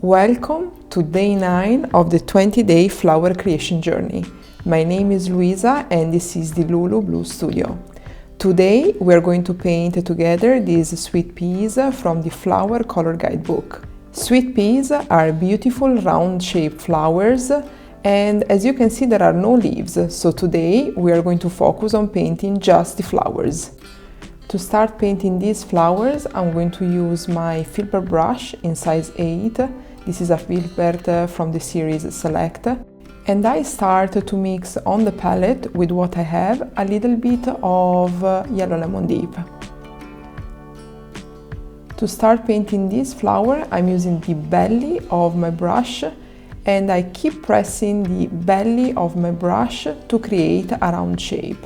Welcome to day 9 of the 20-day flower creation journey. My name is Luisa and this is the Lulu Blue Studio. Today we are going to paint together these sweet peas from the Flower Color Guidebook. Sweet peas are beautiful round-shaped flowers, and as you can see there are no leaves, so today we are going to focus on painting just the flowers. To start painting these flowers, I'm going to use my filbert brush in size 8. This is a filbert from the series Select. And I start to mix on the palette with what I have a little bit of yellow lemon dip. To start painting this flower, I'm using the belly of my brush and I keep pressing the belly of my brush to create a round shape.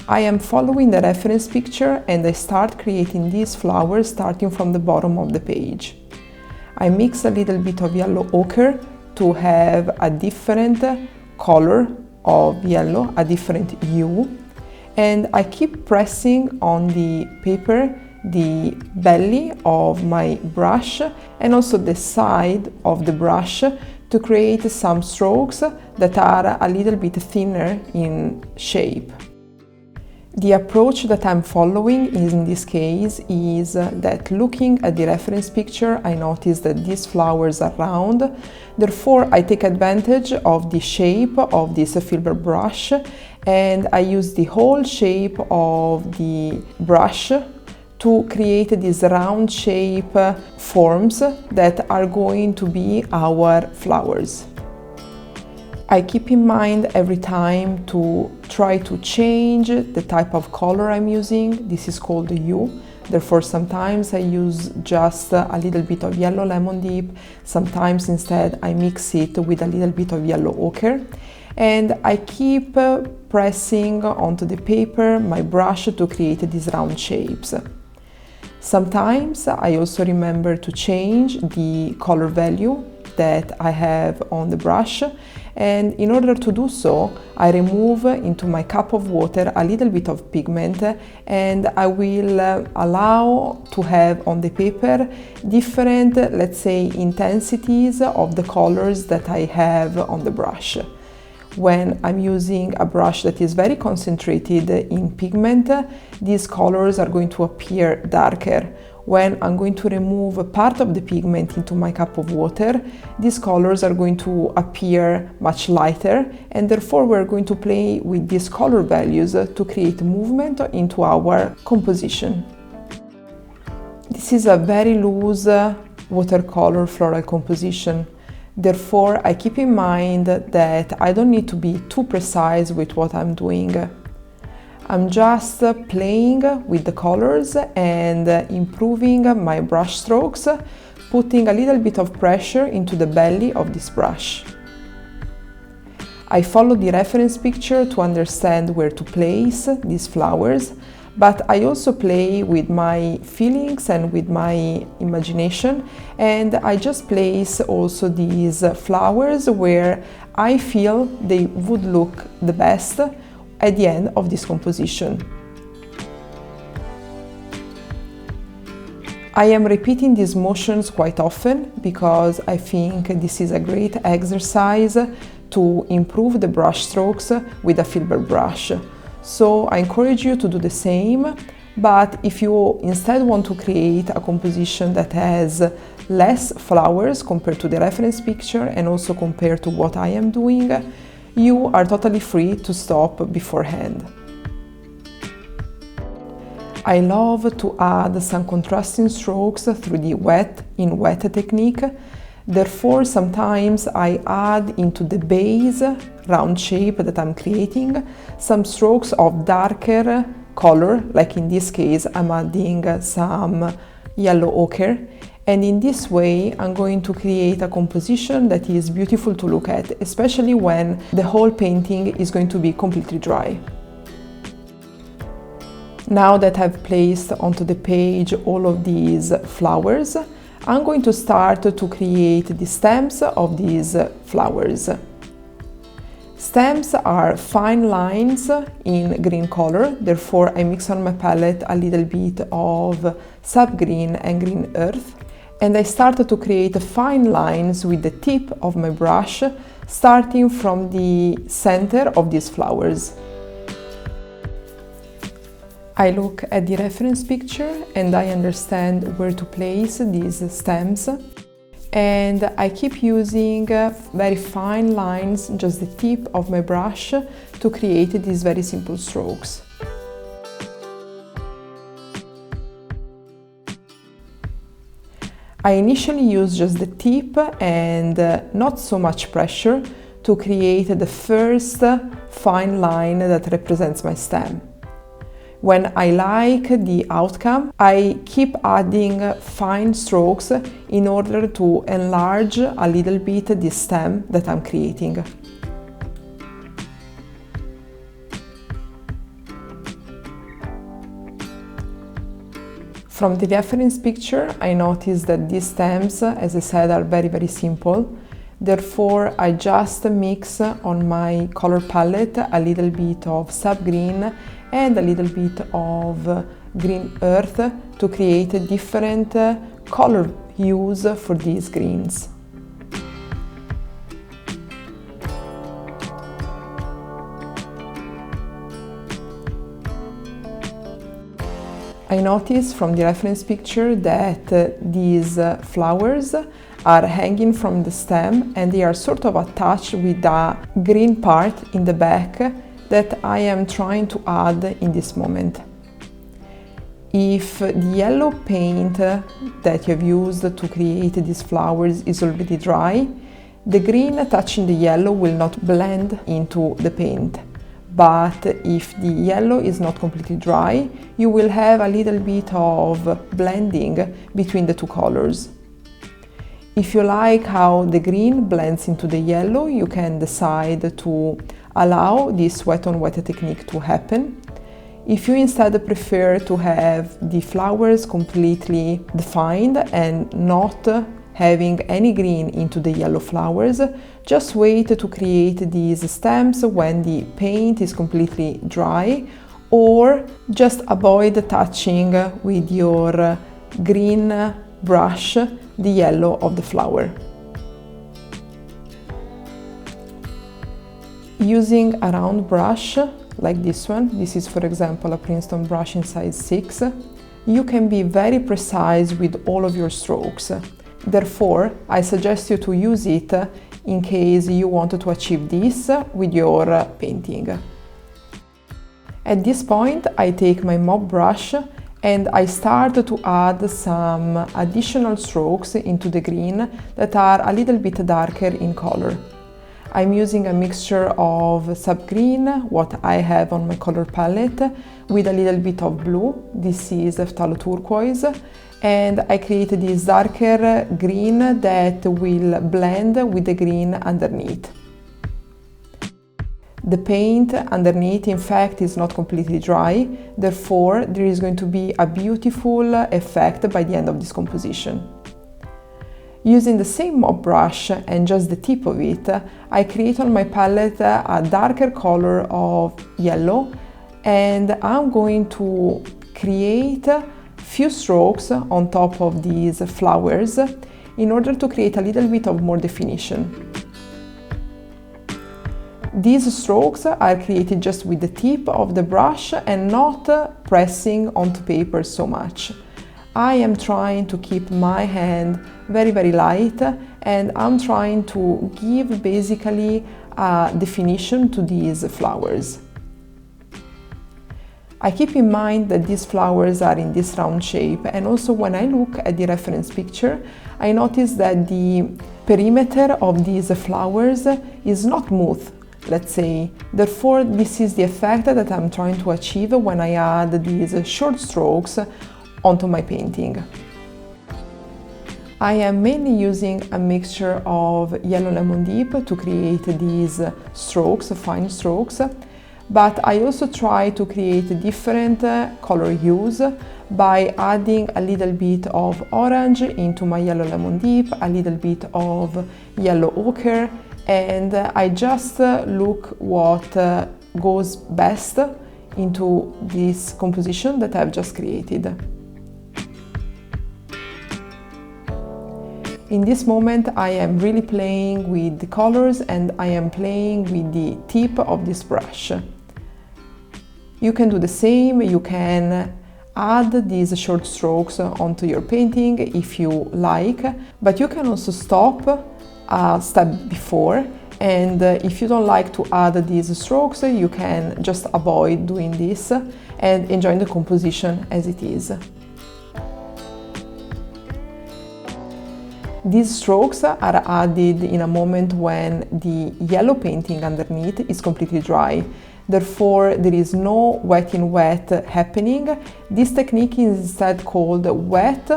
I am following the reference picture and I start creating these flowers starting from the bottom of the page. I mix a little bit of yellow ochre to have a different color of yellow, a different hue, and I keep pressing on the paper the belly of my brush and also the side of the brush to create some strokes that are a little bit thinner in shape. The approach that I'm following in this case is that looking at the reference picture, I notice that these flowers are round. Therefore, I take advantage of the shape of this filbert brush and I use the whole shape of the brush to create these round shape forms that are going to be our flowers. I keep in mind every time to try to change the type of color I'm using. This is called the hue. Therefore, sometimes I use just a little bit of yellow lemon dip. Sometimes instead I mix it with a little bit of yellow ochre. And I keep pressing onto the paper my brush to create these round shapes. Sometimes I also remember to change the color value that I have on the brush, and in order to do so I remove into my cup of water a little bit of pigment and I will allow to have on the paper different, let's say, intensities of the colors that I have on the brush. When I'm using a brush that is very concentrated in pigment, these colors are going to appear darker. When I'm going to remove a part of the pigment into my cup of water, these colors are going to appear much lighter, and therefore we're going to play with these color values to create movement into our composition. This is a very loose watercolor floral composition. Therefore, I keep in mind that I don't need to be too precise with what I'm doing. I'm just playing with the colors and improving my brush strokes, putting a little bit of pressure into the belly of this brush. I follow the reference picture to understand where to place these flowers, but I also play with my feelings and with my imagination, and I just place also these flowers where I feel they would look the best at the end of this composition. I am repeating these motions quite often because I think this is a great exercise to improve the brush strokes with a filbert brush. So I encourage you to do the same, but if you instead want to create a composition that has less flowers compared to the reference picture and also compared to what I am doing, you are totally free to stop beforehand. I love to add some contrasting strokes through the wet in wet technique. Therefore, sometimes I add into the base round shape that I'm creating some strokes of darker color, like in this case I'm adding some yellow ochre, and in this way I'm going to create a composition that is beautiful to look at, especially when the whole painting is going to be completely dry. Now that I've placed onto the page all of these flowers, I'm going to start to create the stems of these flowers. Stems are fine lines in green color, therefore I mix on my palette a little bit of sap green and green earth, And I started to create fine lines with the tip of my brush, starting from the center of these flowers. I look at the reference picture and I understand where to place these stems. And I keep using very fine lines, just the tip of my brush, to create these very simple strokes. I initially use just the tip and not so much pressure to create the first fine line that represents my stem. When I like the outcome, I keep adding fine strokes in order to enlarge a little bit the stem that I'm creating. From the reference picture, I noticed that these stems, as I said, are very simple. Therefore, I just mix on my color palette a little bit of sub-green and a little bit of green earth to create different color hues for these greens. I noticed from the reference picture that these flowers are hanging from the stem and they are sort of attached with a green part in the back that I am trying to add in this moment. If the yellow paint that you have used to create these flowers is already dry, the green touching the yellow will not blend into the paint. But if the yellow is not completely dry, you will have a little bit of blending between the two colors. If you like how the green blends into the yellow, you can decide to allow this wet on wet technique to happen. If you instead prefer to have the flowers completely defined and not having any green into the yellow flowers, just wait to create these stems when the paint is completely dry, or just avoid touching with your green brush the yellow of the flower. Using a round brush like this one, this is for example a Princeton brush in size 6, you can be very precise with all of your strokes. Therefore, I suggest you to use it in case you want to achieve this with your painting. At this point, I take my mop brush and I start to add some additional strokes into the green that are a little bit darker in color. I'm using a mixture of sub-green, what I have on my color palette, with a little bit of blue. This is phthalo turquoise. And I created this darker green that will blend with the green underneath. The paint underneath, in fact, is not completely dry, therefore there is going to be a beautiful effect by the end of this composition. Using the same mop brush and just the tip of it, I create on my palette a darker color of yellow, and I'm going to create few strokes on top of these flowers in order to create a little bit of more definition. These strokes are created just with the tip of the brush and not pressing onto paper so much. I am trying to keep my hand very light, and I'm trying to give basically a definition to these flowers. I keep in mind that these flowers are in this round shape, and also when I look at the reference picture, I notice that the perimeter of these flowers is not smooth, let's say. Therefore, this is the effect that I'm trying to achieve when I add these short strokes onto my painting. I am mainly using a mixture of yellow lemon dip to create these strokes, fine strokes. But I also try to create different color hues by adding a little bit of orange into my yellow lemon dip, a little bit of yellow ochre, and I just look what goes best into this composition that I've just created. In this moment I am really playing with the colors and I am playing with the tip of this brush. You can do the same, you can add these short strokes onto your painting if you like, but you can also stop a step before, and if you don't like to add these strokes, you can just avoid doing this and enjoy the composition as it is. These strokes are added in a moment when the yellow painting underneath is completely dry. Therefore, there is no wet in wet happening. This technique is instead called wet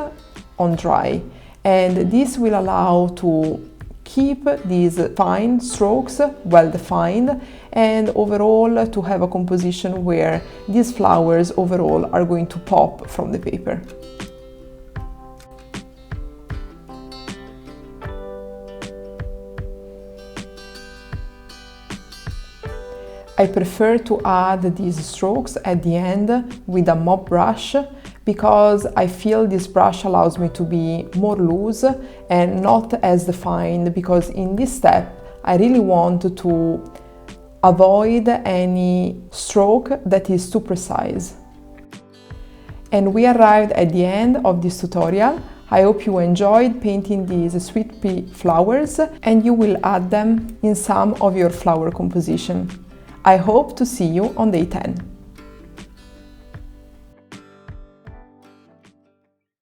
on dry, and this will allow to keep these fine strokes well defined and overall to have a composition where these flowers overall are going to pop from the paper. I prefer to add these strokes at the end with a mop brush because I feel this brush allows me to be more loose and not as defined, because in this step I really want to avoid any stroke that is too precise. And we arrived at the end of this tutorial. I hope you enjoyed painting these sweet pea flowers and you will add them in some of your flower composition. I hope to see you on day 10.